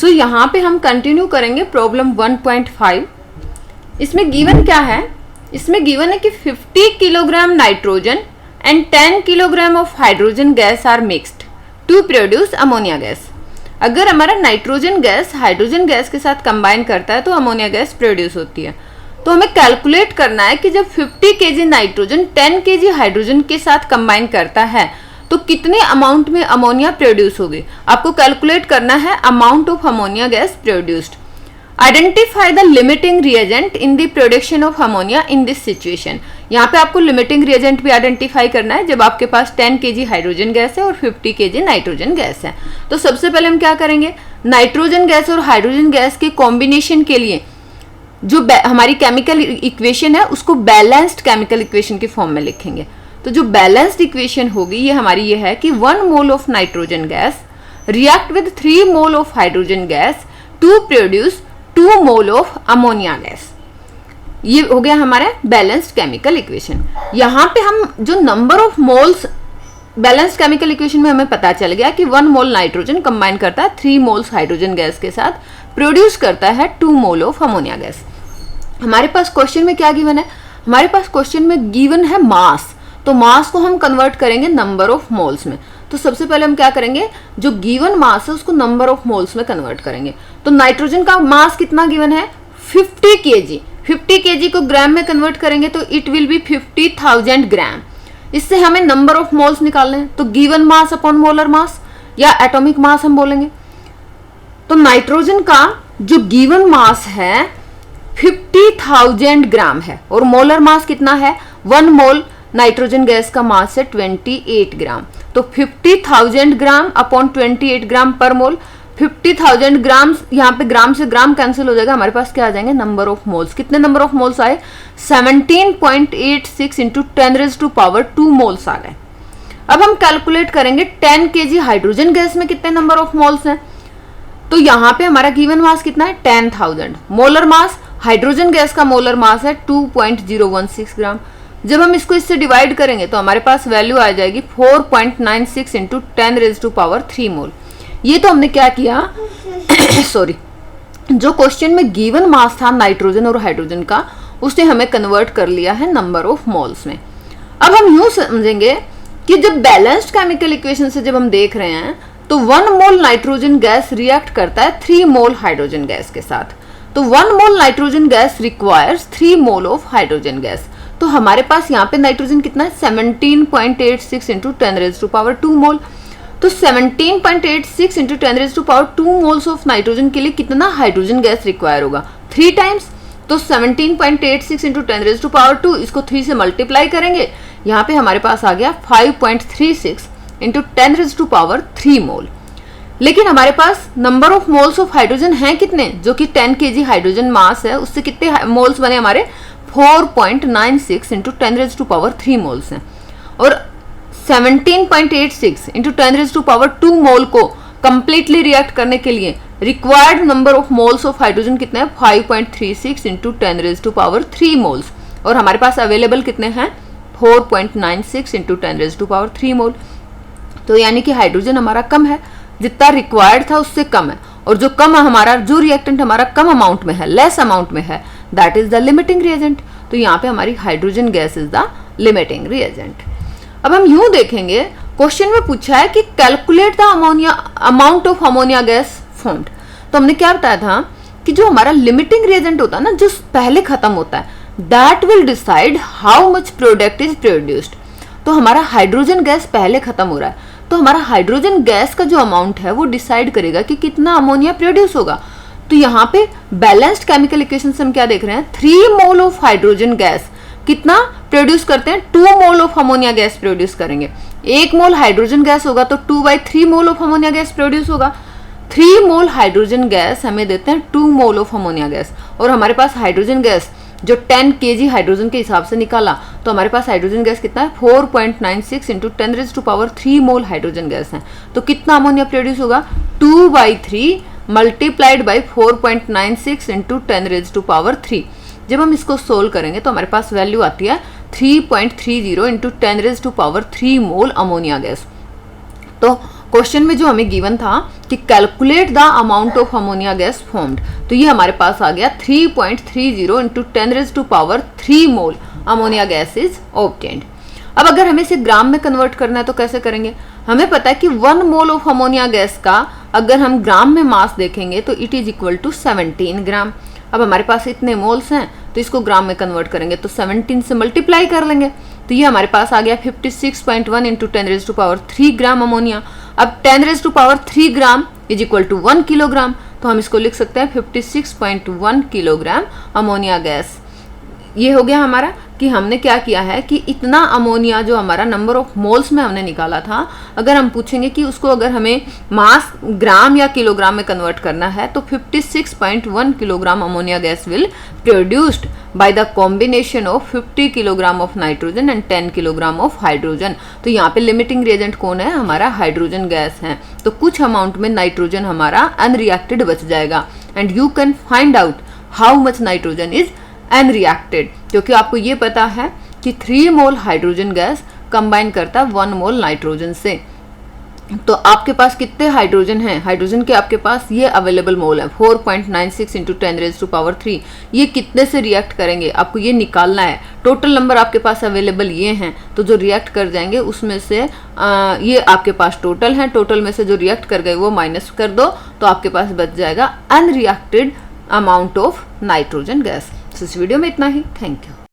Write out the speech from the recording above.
सो यहाँ पे हम कंटिन्यू करेंगे प्रॉब्लम 1.5। इसमें गिवन क्या है, इसमें गिवन है कि 50 kilogram nitrogen and 10 kilogram of hydrogen gas are mixed to produce ammonia gas. अगर हमारा नाइट्रोजन गैस हाइड्रोजन गैस के साथ कंबाइन करता है तो अमोनिया गैस प्रोड्यूस होती है। तो हमें कैलकुलेट करना है कि जब 50 केजी नाइट्रोजन 10 केजी हाइड्रोजन के साथ कंबाइन करता है तो कितने अमाउंट में अमोनिया प्रोड्यूस होगी। आपको कैलकुलेट करना है amount of ammonia gas produced. Identify the limiting reagent in the production of ammonia in this situation. यहाँ पे आपको लिमिटिंग रिएजेंट भी आइडेंटिफाई करना है जब आपके पास 10 केजी हाइड्रोजन गैस है और 50 केजी नाइट्रोजन गैस है। तो सबसे पहले हम क्या करेंगे, नाइट्रोजन गैस और हाइड्रोजन गैस के कॉम्बिनेशन के लिए जो हमारी केमिकल इक्वेशन है उसको बैलेंस्ड केमिकल इक्वेशन के फॉर्म में लिखेंगे। तो जो बैलेंस्ड इक्वेशन होगी ये हमारी ये है कि 1 mole of nitrogen gas react with 3 mole of hydrogen gas to produce 2 mole of ammonia gas. ये हो गया हमारा बैलेंस्ड केमिकल इक्वेशन। यहाँ पे हम जो number of moles balanced chemical equation में हमें पता चल गया कि 1 मोल नाइट्रोजन कंबाइन करता है 3 मोल्स हाइड्रोजन गैस के साथ, प्रोड्यूस करता है 2 मोल ऑफ अमोनिया गैस। हमारे पास क्वेश्चन में क्या गिवन है, हमारे पास क्वेश्चन में गिवन है मास। तो मास को हम कन्वर्ट करेंगे नंबर ऑफ मोल्स में। तो सबसे पहले हम क्या करेंगे, जो गिवन मास है उसको नंबर ऑफ मोल्स में कन्वर्ट करेंगे। तो नाइट्रोजन का मास कितना गिवन है 50 केजी। 50 केजी को ग्राम में कन्वर्ट करेंगे तो इट विल बी 50,000 ग्राम। इससे हमें नंबर ऑफ मोल्स निकालने हैं। तो given mass upon molar mass या एटॉमिक मास हम बोलेंगे। तो नाइट्रोजन का जो गिवन मास है 50,000 ग्राम है और मोलर मास कितना है, 1 मोल नाइट्रोजन गैस का मास है 28 ग्राम। तो 50,000 ग्राम अपॉन 28 ग्राम पर मोल। 50,000 ग्राम, यहाँ पे ग्राम से ग्राम कैंसिल हो जाएगा, हमारे पास क्या आ जाएंगे नंबर ऑफ मोल्स। कितने नंबर ऑफ मोल्स आए 17.86 इंटू 10⁻² मोल्स आ गए। अब हम कैलकुलेट करेंगे 10 केजी हाइड्रोजन गैस में कितने नंबर ऑफ मोल्स हैं। तो यहाँ पे हमारा गिवन मास कितना है 10,000। मोलर मास, हाइड्रोजन गैस का मोलर मास है 2.016 ग्राम। जब हम इसको इससे डिवाइड करेंगे तो हमारे पास वैल्यू आ जाएगी 4.96 इंटू 10⁻³ मोल। ये तो हमने क्या किया सॉरी, जो क्वेश्चन में गिवन मास था नाइट्रोजन और हाइड्रोजन का उसने हमें कन्वर्ट कर लिया है नंबर ऑफ मोल्स में। अब हम यूं समझेंगे कि जब बैलेंस्ड केमिकल इक्वेशन से जब हम देख रहे हैं तो 1 मोल नाइट्रोजन गैस रिएक्ट करता है 3 मोल हाइड्रोजन गैस के साथ। तो 1 mole nitrogen gas requires 3 mole of hydrogen gas. तो हमारे पास यहाँ पे नाइट्रोजन कितना है 17.86 इंटू 10⁻² मोल। तो 17.86 इंटू 10⁻² मोल्स ऑफ नाइट्रोजन के लिए कितना हाइड्रोजन गैस रिक्वायर होगा 3 टाइम्स। तो 17.86 इंटू 10⁻², इसको 3 से मल्टीप्लाई करेंगे, यहाँ पे हमारे पास आ गया 5.36 इंटू 10⁻³ मोल। लेकिन हमारे पास number of moles of hydrogen हैं कितने, जो कि 10 केजी हाइड्रोजन मास है उससे कितने मोल्स बने हमारे 4.96 इंटू 10⁻³ मोल्स हैं। और 17.86 इंटू 10⁻² मोल को कंप्लीटली रिएक्ट करने के लिए required number of moles of hydrogen कितने हैं 5.36 इंटू 10⁻³ मोल्स। और हमारे पास अवेलेबल कितने हैं 4.96 इंटू 10⁻³ मोल। तो यानी कि हाइड्रोजन हमारा कम है, जितना रिक्वायर्ड था उससे कम है। और जो कम हमारा जो रिएक्टेंट हमारा कम अमाउंट में है, लेस अमाउंट में है, that is the limiting reagent. तो यहाँ पे हमारी hydrogen gas is the limiting reagent. अब हम यूं देखेंगे, क्वेश्चन में पूछा है कि calculate the amount of ammonia gas formed. तो हमने क्या बताया था कि जो हमारा लिमिटिंग रिएजेंट होता है ना, जो पहले खत्म होता है, that will decide how much product is produced. तो हमारा हाइड्रोजन गैस पहले खत्म हो रहा है, तो हमारा हाइड्रोजन गैस का जो अमाउंट है वो डिसाइड करेगा कि कितना अमोनिया प्रोड्यूस होगा। तो यहाँ पे बैलेंस्ड केमिकल इक्वेशन से हम क्या देख रहे हैं 3 मोल ऑफ हाइड्रोजन गैस कितना प्रोड्यूस करते हैं 2 mole of ammonia gas produce करेंगे। 1 मोल हाइड्रोजन गैस होगा तो 2/3 मोल ऑफ अमोनिया गैस प्रोड्यूस होगा। 3 मोल हाइड्रोजन गैस हमें देते हैं 2 मोल ऑफ अमोनिया गैस। और हमारे पास हाइड्रोजन गैस जो 10 केजी हाइड्रोजन के हिसाब से निकाला तो हमारे पास हाइड्रोजन गैस कितना है 4.96 इंटू 10⁻³ मोल हाइड्रोजन गैस है। तो कितना अमोनिया प्रोड्यूस होगा 2/3 मल्टीप्लाइड बाई 4.96 इंटू 10⁻³। जब हम इसको सोल्व करेंगे तो हमारे पास वैल्यू आती है 3.30 इंटू 10⁻³ मोल अमोनिया गैस। तो क्वेश्चन में जो हमें गिवन था कि calculate the amount of ammonia gas formed, तो ये हमारे पास आ गया 3.30 into 10⁻³ mole ammonia gas is obtained. अब अगर हमें इसे ग्राम में कन्वर्ट करना है तो कैसे करेंगे? हमें पता है कि 1 मोल ऑफ अमोनिया गैस का अगर हम ग्राम में मास देखेंगे तो इट इज इक्वल टू 17 ग्राम। अब हमारे पास इतने मोल्स हैं तो इसको ग्राम में कन्वर्ट करेंगे तो 17 से मल्टीप्लाई कर लेंगे, तो ये हमारे पास आ गया 56.1 इंटू 10⁻³ ग्राम अमोनिया। अब 10⁻³ gram is equal to 1 kilogram, तो हम इसको लिख सकते हैं 56.1 किलोग्राम अमोनिया गैस। ये हो गया हमारा कि हमने क्या किया है कि इतना अमोनिया जो हमारा नंबर ऑफ मोल्स में हमने निकाला था, अगर हम पूछेंगे कि उसको अगर हमें मास ग्राम या किलोग्राम में कन्वर्ट करना है तो 56.1 kilogram ammonia gas will produced by the combination of 50 kilogram of nitrogen and 10 kilogram of hydrogen. तो यहाँ पे लिमिटिंग रिएजेंट कौन है? हमारा हाइड्रोजन गैस है, तो कुछ अमाउंट में नाइट्रोजन हमारा अनरिएक्टेड बच जाएगा। And you can find out how much nitrogen is unreacted, क्योंकि आपको ये पता है कि 3 मोल हाइड्रोजन गैस कंबाइन करता है 1 मोल नाइट्रोजन से। तो आपके पास कितने हाइड्रोजन हैं? हाइड्रोजन के आपके पास ये अवेलेबल मोल है 4.96 इंटू 10⁻³ ये कितने से रिएक्ट करेंगे आपको ये निकालना है। टोटल नंबर आपके पास अवेलेबल ये हैं, तो जो रिएक्ट कर जाएंगे उसमें से ये आपके पास टोटल हैं, टोटल में से जो रिएक्ट कर गए वो माइनस कर दो तो आपके पास बच जाएगा unreacted amount of nitrogen gas. इस वीडियो में इतना ही। Thank you.